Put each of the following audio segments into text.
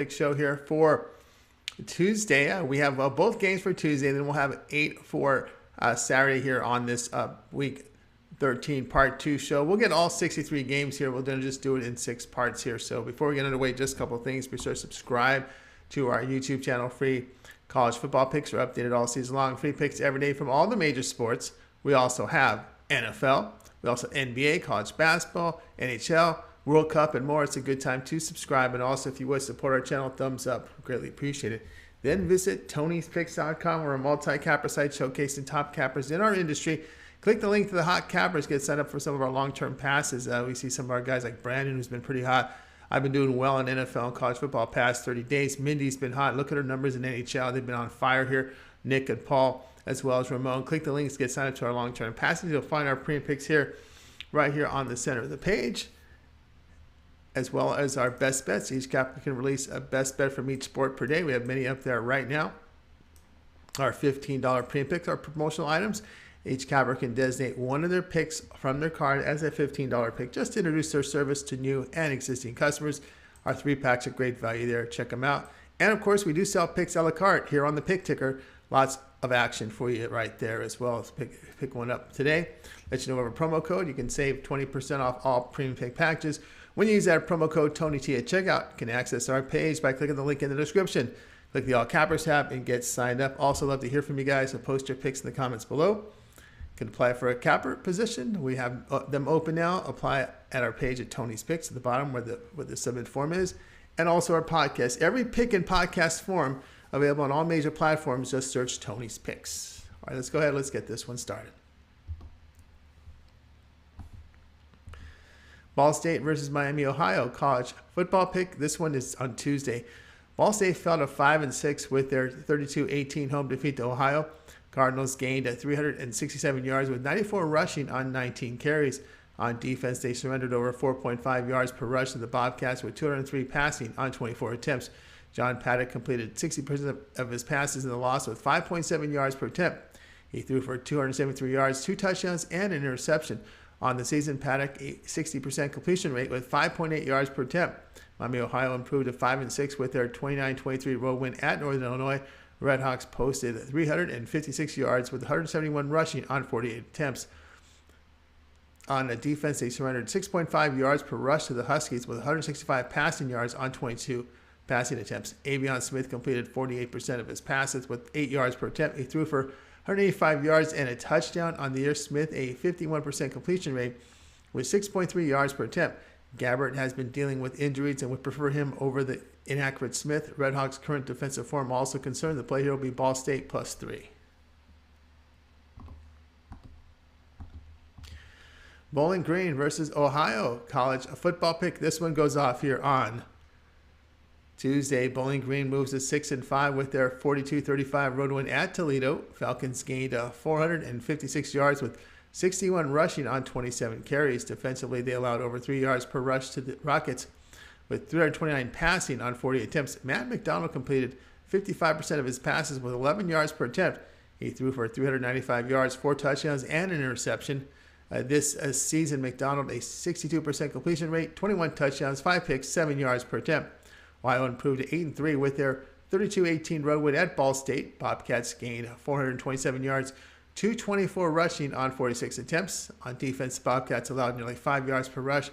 Big show here for Tuesday. We have both games for Tuesday, then we'll have 8 for Saturday here on this week 13 part 2 show. We'll get all 63 games here. We'll then just do it in 6 parts here. So before we get underway, just a couple of things. Be sure to subscribe to our YouTube channel. Free college football picks are updated all season long. Free picks every day from all the major sports. We also have NFL. We also have NBA, college basketball, NHL, World Cup, and more. It's a good time to subscribe. And also, if you would support our channel, thumbs up. Greatly appreciate it. Then visit Tony'sPicks.com. We're a multi-capper site showcasing top cappers in our industry. Click the link to the hot cappers. Get signed up for some of our long-term passes. We see some of our guys like Brandon, who's been pretty hot. I've been doing well in NFL and college football past 30 days. Mindy's been hot. Look at her numbers in NHL. They've been on fire here. Nick and Paul, as well as Ramon. Click the links. Get signed up to our long-term passes. You'll find our premium picks here, right here on the center of the page, as well as our best bets. Each capper can release a best bet from each sport per day. We have many up there right now. Our $15 premium picks are promotional items. Each capper can designate one of their picks from their card as a $15 pick, just to introduce their service to new and existing customers. Our 3-packs are great value there. Check them out. And of course, we do sell picks a la carte here on the Pick Ticker. Lots of action for you right there as well. Let's pick one up today. Let you know we have a promo code. You can save 20% off all premium pick packages. When you use that promo code TonyT at checkout, you can access our page by clicking the link in the description. Click the All Cappers tab and get signed up. Also love to hear from you guys, so post your picks in the comments below. You can apply for a capper position. We have them open now. Apply at our page at Tony's Picks at the bottom where the submit form is. And also our podcast. Every pick and podcast form available on all major platforms. Just search Tony's Picks. All right, let's go ahead. Let's get this one started. Ball State versus Miami, Ohio college football pick. This one is on Tuesday. Ball State fell to 5-6 with their 32-18 home defeat to Ohio. Cardinals gained 367 yards with 94 rushing on 19 carries. On defense, they surrendered over 4.5 yards per rush to the Bobcats with 203 passing on 24 attempts. John Paddock completed 60% of his passes in the loss with 5.7 yards per attempt. He threw for 273 yards, 2 touchdowns, and an interception. On the season, Paddock a 60% completion rate with 5.8 yards per attempt. Miami, Ohio improved to 5-6 with their 29-23 road win at Northern Illinois. Redhawks posted 356 yards with 171 rushing on 48 attempts. On the defense, they surrendered 6.5 yards per rush to the Huskies with 165 passing yards on 22 passing attempts. Avion Smith completed 48% of his passes with 8 yards per attempt. He threw for 185 yards and a touchdown on the year. Smith a 51% completion rate with 6.3 yards per attempt. Gabbert has been dealing with injuries and would prefer him over the inaccurate Smith. Redhawks' current defensive form also concerned. The play here will be Ball State +3. Bowling Green versus Ohio college football pick. This one goes off here on Tuesday. Bowling Green moves to 6-5 with their 42-35 road win at Toledo. Falcons gained 456 yards with 61 rushing on 27 carries. Defensively, they allowed over 3 yards per rush to the Rockets with 329 passing on 40 attempts. Matt McDonald completed 55% of his passes with 11 yards per attempt. He threw for 395 yards, 4 touchdowns, and an interception. This season, McDonald a 62% completion rate, 21 touchdowns, 5 picks, 7 yards per attempt. Ohio improved to 8-3 with their 32-18 road win at Ball State. Bobcats gained 427 yards, 224 rushing on 46 attempts. On defense, Bobcats allowed nearly 5 yards per rush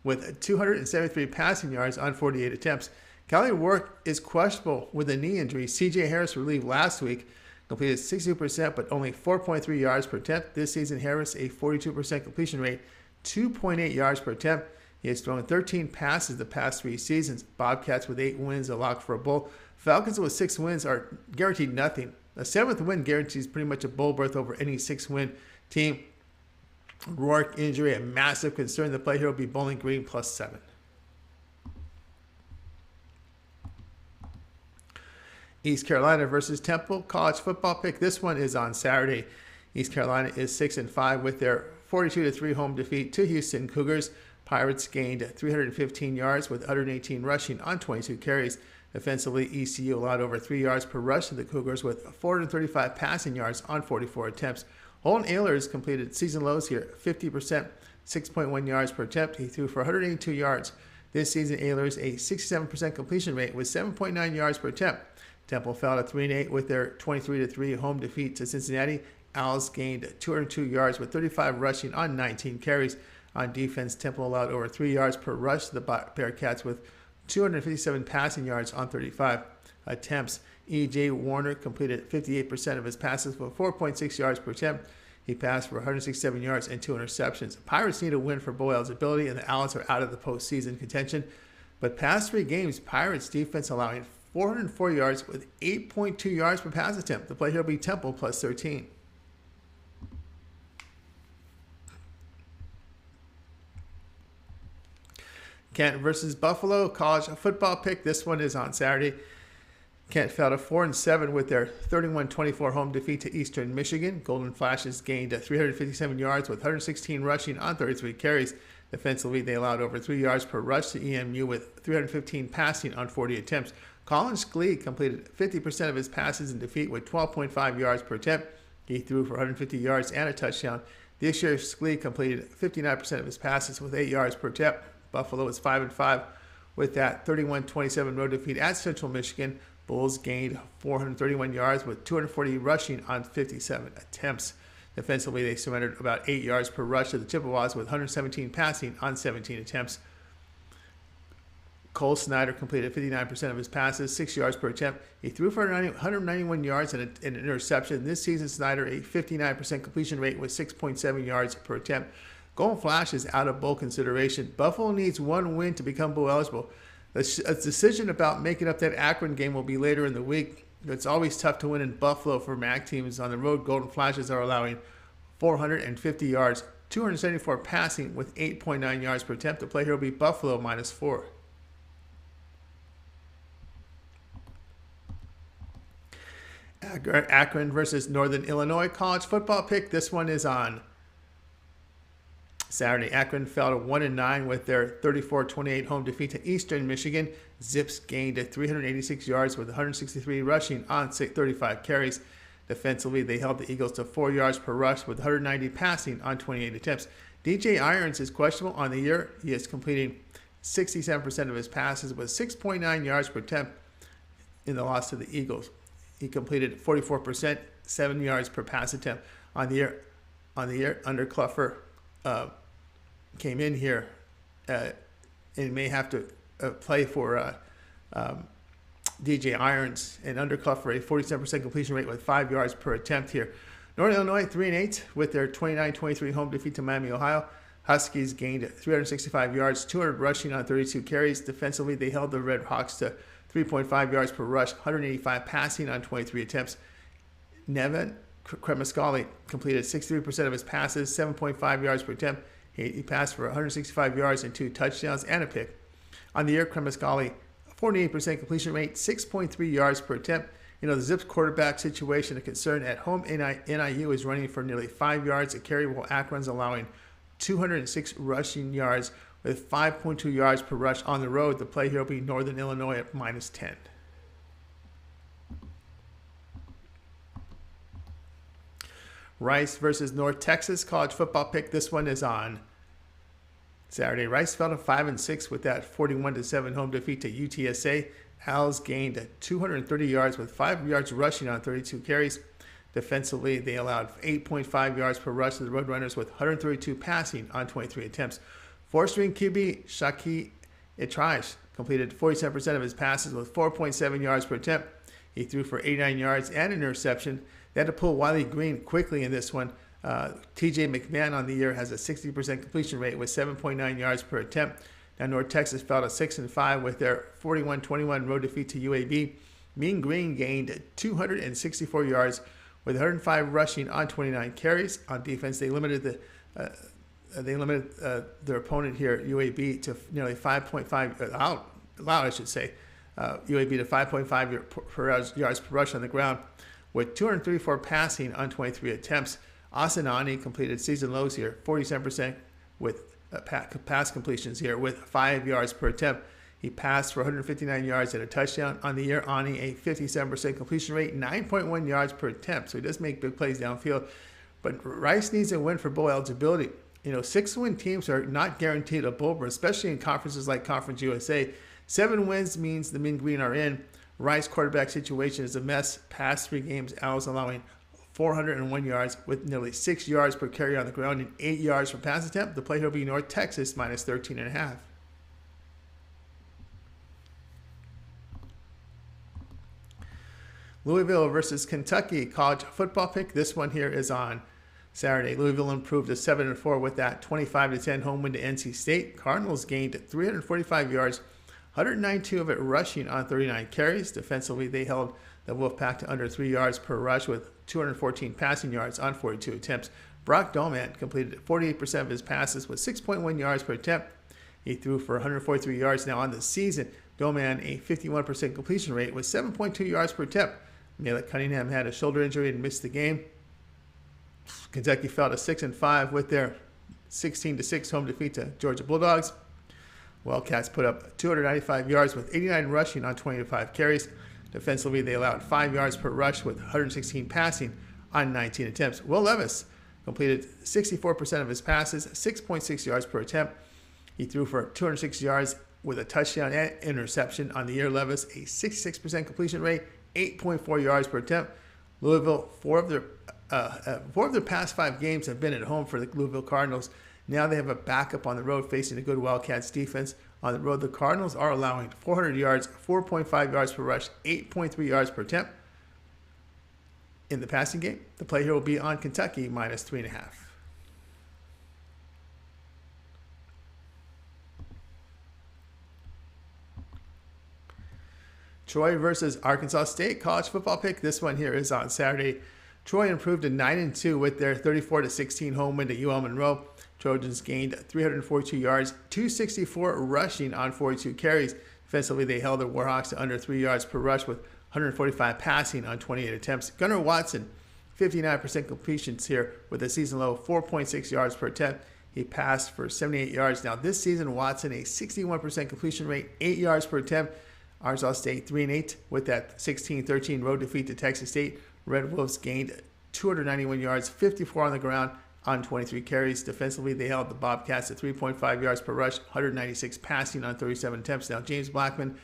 with 273 passing yards on 48 attempts. Kelly Work is questionable with a knee injury. C.J. Harris relieved last week, completed 62% but only 4.3 yards per attempt. This season, Harris a 42% completion rate, 2.8 yards per attempt. He has thrown 13 passes the past 3 seasons. Bobcats with 8 wins, a lock for a bowl. Falcons with 6 wins are guaranteed nothing. A 7th win guarantees pretty much a bowl berth over any 6-win team. Rourke injury, a massive concern. The play here will be Bowling Green +7. East Carolina versus Temple college football pick. This one is on Saturday. East Carolina is 6-5 with their 42-3 home defeat to Houston Cougars. Pirates gained 315 yards with 118 rushing on 22 carries. Defensively, ECU allowed over 3 yards per rush to the Cougars with 435 passing yards on 44 attempts. Holden Ahlers completed season lows here, 50%, 6.1 yards per attempt. He threw for 182 yards, This season, Ahlers a 67% completion rate with 7.9 yards per attempt. Temple fell to 3-8 with their 23-3 home defeat to Cincinnati. Owls gained 202 yards with 35 rushing on 19 carries. On defense, Temple allowed over 3 yards per rush to the Bearcats with 257 passing yards on 35 attempts. E.J. Warner completed 58% of his passes for 4.6 yards per attempt. He passed for 167 yards and 2 interceptions. Pirates need a win for bowl eligibility, and the Owls are out of the postseason contention. But past 3 games, Pirates defense allowing 404 yards with 8.2 yards per pass attempt. The play here will be Temple plus 13. Kent versus Buffalo, college football pick. This one is on Saturday. Kent fell to 4-7 with their 31-24 home defeat to Eastern Michigan. Golden Flashes gained 357 yards with 116 rushing on 33 carries. Defensively, they allowed over 3 yards per rush to EMU with 315 passing on 40 attempts. Colin Schlee completed 50% of his passes in defeat with 12.5 yards per attempt. He threw for 150 yards and a touchdown. This year, Schlee completed 59% of his passes with 8 yards per attempt. Buffalo is 5-5 with that 31-27 road defeat at Central Michigan. Bulls gained 431 yards with 240 rushing on 57 attempts. Defensively, they surrendered about 8 yards per rush to the Chippewas with 117 passing on 17 attempts. Cole Snyder completed 59% of his passes, 6 yards per attempt. He threw for 191 yards and an interception. This season, Snyder a 59% completion rate with 6.7 yards per attempt. Golden Flash is out of bowl consideration. Buffalo needs 1 win to become bowl eligible. A decision about making up that Akron game will be later in the week. It's always tough to win in Buffalo for MAC teams. On the road, Golden Flashes are allowing 450 yards, 274 passing with 8.9 yards per attempt. The play here will be Buffalo -4. Akron versus Northern Illinois college football pick. This one is on Saturday. Akron fell to 1-9 with their 34-28 home defeat to Eastern Michigan. Zips gained 386 yards with 163 rushing on 35 carries. Defensively, they held the Eagles to 4 yards per rush with 190 passing on 28 attempts. DJ Irons is questionable on the year. He is completing 67% of his passes with 6.9 yards per attempt in the loss to the Eagles. He completed 44%, 7 yards per pass attempt on the year. Under Cluffer came in here and may have to play for DJ Irons, and under Cluffer a 47% completion rate with 5 yards per attempt here. Northern Illinois 3-8 with their 29-23 home defeat to Miami, Ohio. Huskies gained 365 yards, 200 rushing on 32 carries. Defensively, they held the Red Hawks to 3.5 yards per rush, 185 passing on 23 attempts. Nevin Kremascali completed 63% of his passes, 7.5 yards per attempt. He passed for 165 yards and 2 touchdowns and a pick. On the year, Kremascali, 48% completion rate, 6.3 yards per attempt. You know, the Zips quarterback situation, a concern at home. NIU is running for nearly 5 yards a carry, while Akron's allowing 206 rushing yards with 5.2 yards per rush on the road. The play here will be Northern Illinois at -10. Rice versus North Texas college football pick. This one is on Saturday. Rice fell to 5-6 with that 41-7 home defeat to UTSA. Owls gained 230 yards with 5 yards rushing on 32 carries. Defensively, they allowed 8.5 yards per rush to the Roadrunners with 132 passing on 23 attempts. Four-string QB Shaki Etraish completed 47% of his passes with 4.7 yards per attempt. He threw for 89 yards and an interception. They had to pull Wiley Green quickly in this one. TJ McMahon on the year has a 60% completion rate with 7.9 yards per attempt. Now North Texas fell to 6-5 with their 41-21 road defeat to UAB. Mean Green gained 264 yards with 105 rushing on 29 carries. On defense, they limited their opponent here, UAB, to nearly 5.5 UAB to 5.5 yards per rush on the ground, with 234 passing on 23 attempts. Asanani completed season lows here, 47% with pass completions here with 5 yards per attempt. He passed for 159 yards and a touchdown. On the year, Ani a 57% completion rate, 9.1 yards per attempt. So he does make big plays downfield. But Rice needs a win for bowl eligibility. 6-win teams are not guaranteed a bowl berth, especially in conferences like Conference USA. 7 wins means the Mean Green are in. Rice quarterback situation is a mess. Past 3 games, Owls allowing 401 yards with nearly 6 yards per carry on the ground and 8 yards per pass attempt. The play here will be North Texas minus 13.5. Louisville versus Kentucky college football pick. This one here is on Saturday. Louisville improved to 7-4 with that 25-10 home win to NC State. Cardinals gained 345 yards, 192 of it rushing on 39 carries. Defensively, they held the Wolfpack to under 3 yards per rush with 214 passing yards on 42 attempts. Brock Doman completed 48% of his passes with 6.1 yards per attempt. He threw for 143 yards. Now on the season, Doman a 51% completion rate with 7.2 yards per attempt. Malek Cunningham had a shoulder injury and missed the game. Kentucky fell to 6-5 with their 16-6 home defeat to Georgia Bulldogs. Wildcats put up 295 yards with 89 rushing on 25 carries. Defensively, they allowed 5 yards per rush with 116 passing on 19 attempts. Will Levis completed 64% of his passes, 6.6 yards per attempt. He threw for 206 yards with a touchdown and interception. On the year, Levis a 66% completion rate, 8.4 yards per attempt. Louisville, four of their past 5 games have been at home for the Louisville Cardinals. Now they have a backup on the road facing a good Wildcats defense. On the road, the Cardinals are allowing 400 yards, 4.5 yards per rush, 8.3 yards per attempt. In the passing game, the play here will be on Kentucky minus 3.5. Troy versus Arkansas State college football pick. This one here is on Saturday. Troy improved to 9-2 with their 34-16 home win at UL Monroe. Trojans gained 342 yards, 264 rushing on 42 carries. Defensively, they held the Warhawks to under 3 yards per rush with 145 passing on 28 attempts. Gunnar Watson, 59% completions here with a season low 4.6 yards per attempt. He passed for 78 yards. Now this season, Watson a 61% completion rate, 8 yards per attempt. Arkansas State 3-8 with that 16-13 road defeat to Texas State. Red Wolves gained 291 yards, 54 on the ground on 23 carries. Defensively, they held the Bobcats at 3.5 yards per rush, 196 passing on 37 attempts. Now James Blackman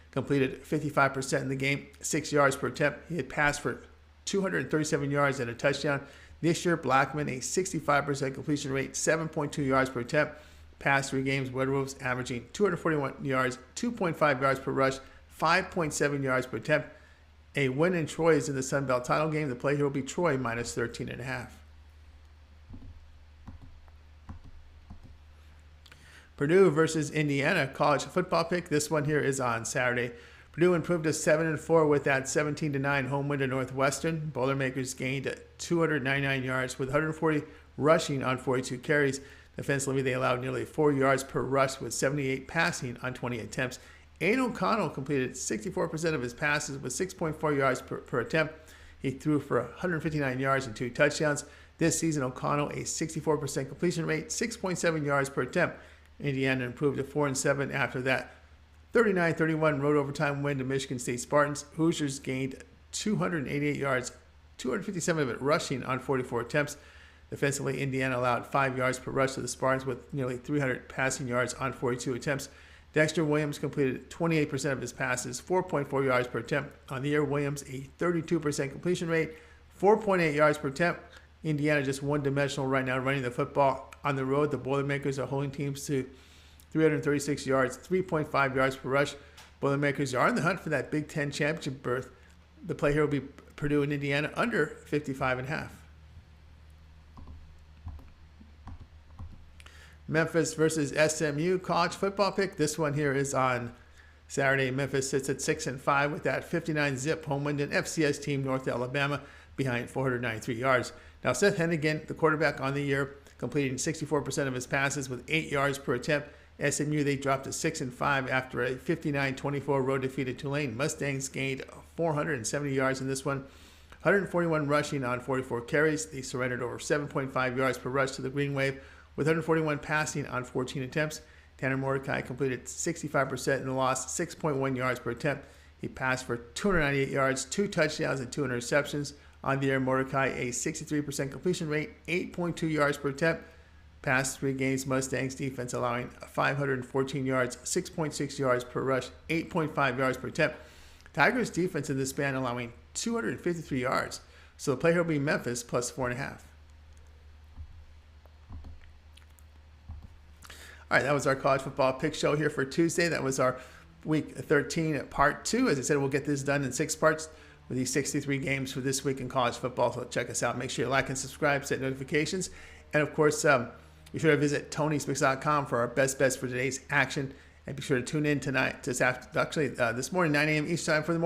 completed 55% in the game, 6 yards per attempt. He had passed for 237 yards and a touchdown. This year, Blackman a 65% completion rate, 7.2 yards per attempt. Past 3 games, Red Wolves averaging 241 yards, 2.5 yards per rush, 5.7 yards per attempt. A win in Troy is in the Sun Belt title game. The play here will be Troy minus 13.5. Purdue versus Indiana college football pick. This one here is on Saturday. Purdue improved to 7-4 with that 17-9 home win to Northwestern. Boilermakers gained 299 yards with 140 rushing on 42 carries. Defensively, they allowed nearly 4 yards per rush with 78 passing on 20 attempts. Aiden O'Connell completed 64% of his passes with 6.4 yards per attempt. He threw for 159 yards and 2 touchdowns. This season, O'Connell a 64% completion rate, 6.7 yards per attempt. Indiana improved to 4-7 after that 39-31 road overtime win to Michigan State Spartans. Hoosiers gained 288 yards, 257 of it rushing on 44 attempts. Defensively, Indiana allowed 5 yards per rush to the Spartans with nearly 300 passing yards on 42 attempts. Dexter Williams completed 28% of his passes, 4.4 yards per attempt. On the year, Williams a 32% completion rate, 4.8 yards per attempt. Indiana just one-dimensional right now running the football. On the road, the Boilermakers are holding teams to 336 yards, 3.5 yards per rush. Boilermakers are in the hunt for that Big Ten championship berth. The play here will be Purdue and Indiana under 55.5. Memphis versus SMU college football pick. This one here is on Saturday. Memphis sits at 6-5 with that 59-zip home win to an FCS team, North Alabama, behind 493 yards. Now, Seth Hennigan, the quarterback on the year, completing 64% of his passes with 8 yards per attempt. SMU, they dropped to 6-5 after a 59-24 road defeat at Tulane. Mustangs gained 470 yards in this one, 141 rushing on 44 carries. They surrendered over 7.5 yards per rush to the Green Wave, with 141 passing on 14 attempts. Tanner Mordecai completed 65% in the loss, 6.1 yards per attempt. He passed for 298 yards, 2 touchdowns, and 2 interceptions. On the air, Mordecai a 63% completion rate, 8.2 yards per attempt. Past 3 games, Mustangs defense allowing 514 yards, 6.6 yards per rush, 8.5 yards per attempt. Tigers defense in this span allowing 253 yards. So the play here will be Memphis plus 4.5. All right, that was our college football pick show here for Tuesday. That was our week 13 part 2. As I said, we'll get this done in 6 parts with these 63 games for this week in college football. So check us out. Make sure you like and subscribe, set notifications. And of course, be sure to visit TonySpicks.com for our best bets for today's action. And be sure to tune in tonight, this morning, 9 a.m. Eastern time for the